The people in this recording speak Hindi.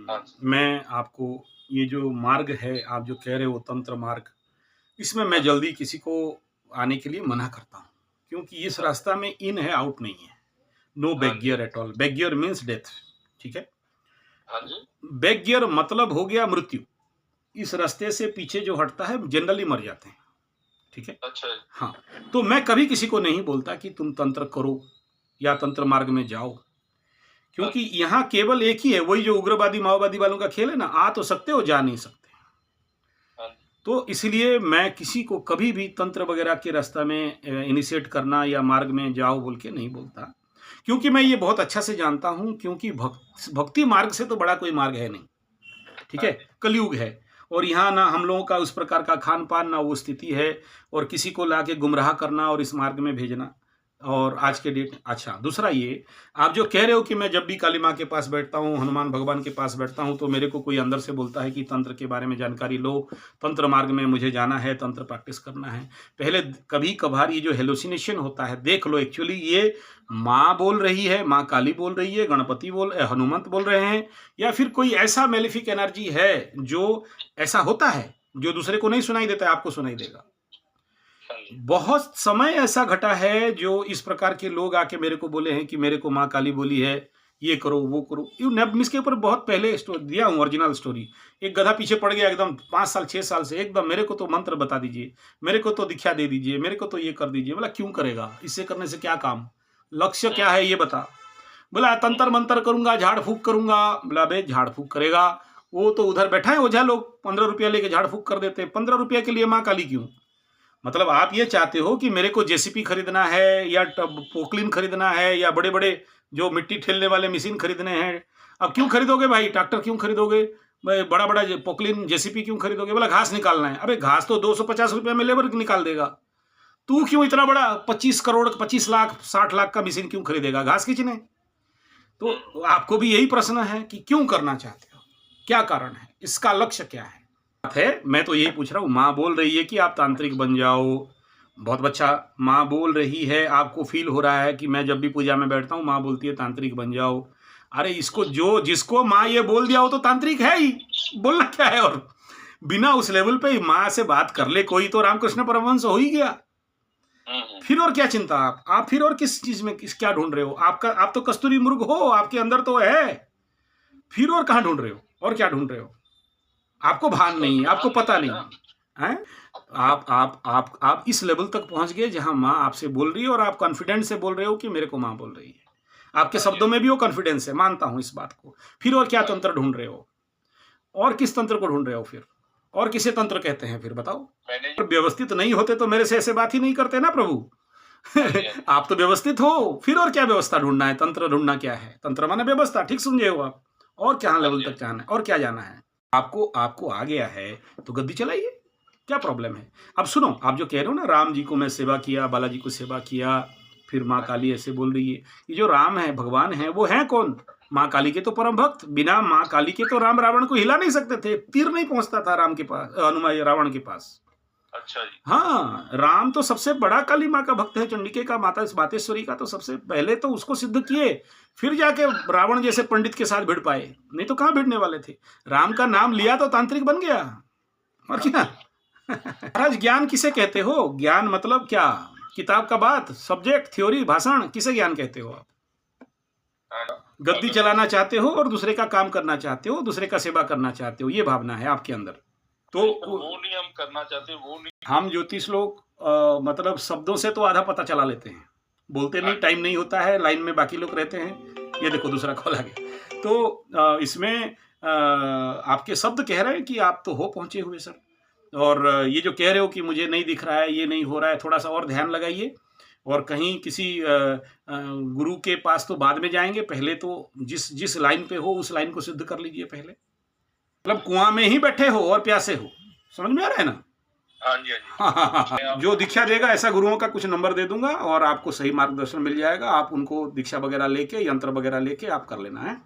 हाँ जी। मैं आपको ये जो मार्ग है, आप जो कह रहे हो तंत्र मार्ग, इसमें मैं हाँ जी। जल्दी किसी को आने के लिए मना करता हूँ, क्योंकि इस हाँ जी। रास्ता में इन है, आउट नहीं है। नो हाँ बैक जी, गियर हाँ एट जी। All, back gear means death, ठीक है? हाँ जी। बैक गियर मतलब हो गया मृत्यु। इस रास्ते से पीछे जो हटता है जनरली मर जाते हैं, ठीक है? अच्छा जी। हाँ, तो मैं कभी किसी को नहीं बोलता कि तुम तंत्र करो या तंत्र मार्ग में जाओ, हाँ क्योंकि जी। यहाँ केवल एक ही है, वही जो उग्रवादी, माओवादी वालों का खेल है ना, आ तो सकते हो, जा नहीं सकते। हाँ जी। तो इसलिए मैं किसी को कभी भी तंत्र वगैरह के रास्ता में इनिशिएट करना या मार्ग में जाओ बोल के नहीं बोलता, क्योंकि मैं ये बहुत अच्छा से जानता हूँ, क्योंकि भक्ति मार्ग से तो बड़ा कोई मार्ग है नहीं, ठीक हाँ है? जी। कलयुग है और यहाँ ना हम लोगों का उस प्रकार का खान-पान, ना वो स्थिति है और किसी को लाके गुमराह करना और इस मार्ग में भेजना और हाँ आज जी। के डेट अच्छा, दूसरा ये, आप जो कह रहे हो कि मैं जब भी काली माँ के पास बैठता हूँ, हनुमान भगवान के पास बैठता हूँ, तो मेरे को कोई अंदर से बोलता है कि तंत्र के बारे में जानकारी लो, तंत्र मार्ग में मुझे जाना है, तंत्र प्रैक्टिस करना है। पहले कभी-कभार ये जो हैलुसिनेशन होता है, देख लो एक्चुअली ये माँ बोल रही है, माँ काली बोल रही है, गणपति हनुमंत बोल रहे हैं या फिर कोई ऐसा मैलेफिक एनर्जी है जो ऐसा होता है, जो दूसरे को नहीं सुनाई देता है, आपको सुनाई देगा। हाँ जी। बहुत समय ऐसा घटा है जो इस प्रकार के लोग आके मेरे को बोले हैं कि मेरे को माँ काली बोली है, ये करो, वो करो। मैं इसके ऊपर बहुत पहले दिया हूँ ओरिजिनल स्टोरी। एक गधा पीछे पड़ गया एकदम 5 साल, 6 साल से एकदम, मेरे को तो मंत्र बता दीजिए, मेरे को तो दीक्षा दे दीजिए, मेरे को तो ये कर दीजिए। बोला क्यों करेगा? इससे करने से क्या काम? लक्ष्य हुँ, क्या है ये बता? बोला हुँ, हुँ। तंत्र-मंत्र करूँगा, झाड़-फूँक करूँगा। बोला बे झाड़-फूँक करेगा, वो तो उधर बैठा है ओझा लोग, ₹15 लेके झाड़-फूँक कर देते हैं। ₹15 के लिए माँ काली क्यों? मतलब आप ये चाहते हो कि मेरे को जेसीबी खरीदना है या टब पोकलीन खरीदना है या बड़े-बड़े जो मिट्टी ठेलने वाले मशीन खरीदने हैं। अब क्यों खरीदोगे भाई? ट्रैक्टर क्यों खरीदोगे? मैं बड़ा-बड़ा पोकलीन जेसीबी क्यों खरीदोगे? बोला घास निकालना है। अबे घास तो ₹250 में लेबर निकाल देगा। तू क्यों इतना बड़ा 25 करोड़, 25 लाख, 60 लाख का मशीन क्यों खरीदेगा? घास खींचने। हुँ, तो आपको भी यही प्रश्न है कि क्यों करना चाहते हो? क्या कारण है? इसका लक्ष्य क्या है? बात है, मैं तो यही पूछ रहा हूँ, माँ बोल रही है कि आप तांत्रिक बन जाओ, बहुत अच्छा, माँ बोल रही है, आपको फ़ील हो रहा है कि मैं जब भी पूजा में बैठता हूँ, माँ बोलती है तांत्रिक बन जाओ। अरे इसको हुँ, जो जिसको माँ ये बोल दिया वो तो तांत्रिक है ही, बोलना क्या है और? बिना उस लेवल पे ही माँ से बात कर ले कोई तो रामकृष्ण परमहंस हो ही गया। हुँ, हुँ। फिर और क्या चिंता आप? आप फिर और किस चीज़ में क्या ढूँढ रहे हो? आप तो कस्तूरी मृग हो, आपके अंदर तो है। फिर और कहाँ ढूँढ रहे हो? और क्या ढूँढ रहे हो? आपको भान उसका नहीं है, आपको ध्यान पता दीजिए नहीं ना। है, हैं? आप इस लेवल तक पहुँच गए जहाँ माँ आपसे बोल रही है और आप कॉन्फिडेंस से बोल रहे हो कि मेरे को माँ बोल रही है। आपके हाँ जी, शब्दों हाँ में जी। भी वो कॉन्फिडेंस है, मानता हूँ इस बात को। फिर और क्या हाँ जी। तंत्र ढूँढ रहे हो? और किस तंत्र को ढूँढ रहे हो फिर? और किसे तंत्र कहते हैं फिर बताओ? मैंने और व्यवस्थित नहीं होते तो मेरे से ऐसे बात ही नहीं करते ना प्रभु। हाँ जी, हाँ जी। आप तो व्यवस्थित हो, फिर और क्या व्यवस्था ढूँढना है? तंत्र ढूँढना क्या है? तंत्र माने व्यवस्था, ठीक समझे हो आप? और क्या हाँ लेवल जी, हाँ तक जी। जाना है और क्या जाना है? आपको आपको आ गया है, तो गद्दी चलाइए, क्या प्रॉब्लम है? अब सुनो, आप जो कह रहे हो ना राम जी को मैं सेवा किया, बालाजी को सेवा किया, फिर माँ हाँ जी। काली ऐसे बोल रही है। ये जो राम है, भगवान हैं, वो हैं कौन? माँ काली के तो परम भक्त, बिना माँ काली के तो राम रावण को हिला नहीं सकते थे, तीर नहीं पहुँचता था राम के पास, रावण के पास। अच्छा जी। हाँ, राम तो सबसे बड़ा काली माँ का भक्त है, चंडिके का, माता बातेश्वरी का, तो सबसे पहले तो उसको सिद्ध किए, फिर जाके रावण जैसे पंडित के साथ भिड़ पाए, नहीं तो कहाँ भिड़ने वाले थे। राम का नाम लिया तो तांत्रिक बन गया, और हाँ क्या? जी। महाराज ज्ञान किसे कहते हो? ज्ञान मतलब क्या? किताब का बात, सब्जेक्ट, थ्योरी, भाषण, किसे ज्ञान कहते हो आप? हाँ, गद्दी अगर चलाना चाहते हो और दूसरे का काम करना चाहते हो, दूसरे का सेवा करना चाहते हो, ये भावना है आपके अंदर। नहीं, पर तो वो नहीं हम करना चाहते, वो नहीं। हम ज्योतिष लोग मतलब शब्दों से तो आधा पता चला लेते हैं, बोलते हाँ नहीं, जी। टाइम नहीं होता है, लाइन में बाकी लोग रहते हैं। ये देखो दूसरा कॉल आ गया। तो इसमें आपके शब्द कह रहे हैं कि आप तो हो पहुंचे हुए सर, और ये जो कह रहे हो कि मुझे नहीं दिख रहा है, ये नहीं हो रहा है, थोड़ा सा और ध्यान लगाइए और कहीं किसी गुरु के पास तो बाद में जाएंगे, पहले तो जिस जिस लाइन पे हो उस लाइन को सिद्ध कर लीजिए पहले। मतलब कुआं में ही बैठे हो और प्यासे हो, समझ में आ रहा है ना? हाँ जी, हाँ जी। हाँ, हाँ, हाँ, हाँ। मैं जो आपको दीक्षा देगा ऐसा गुरुओं का कुछ नंबर दे दूंगा और आपको सही मार्गदर्शन मिल जाएगा, आप उनको दीक्षा वगैरह लेके, यंत्र वगैरह लेके आप कर लेना है।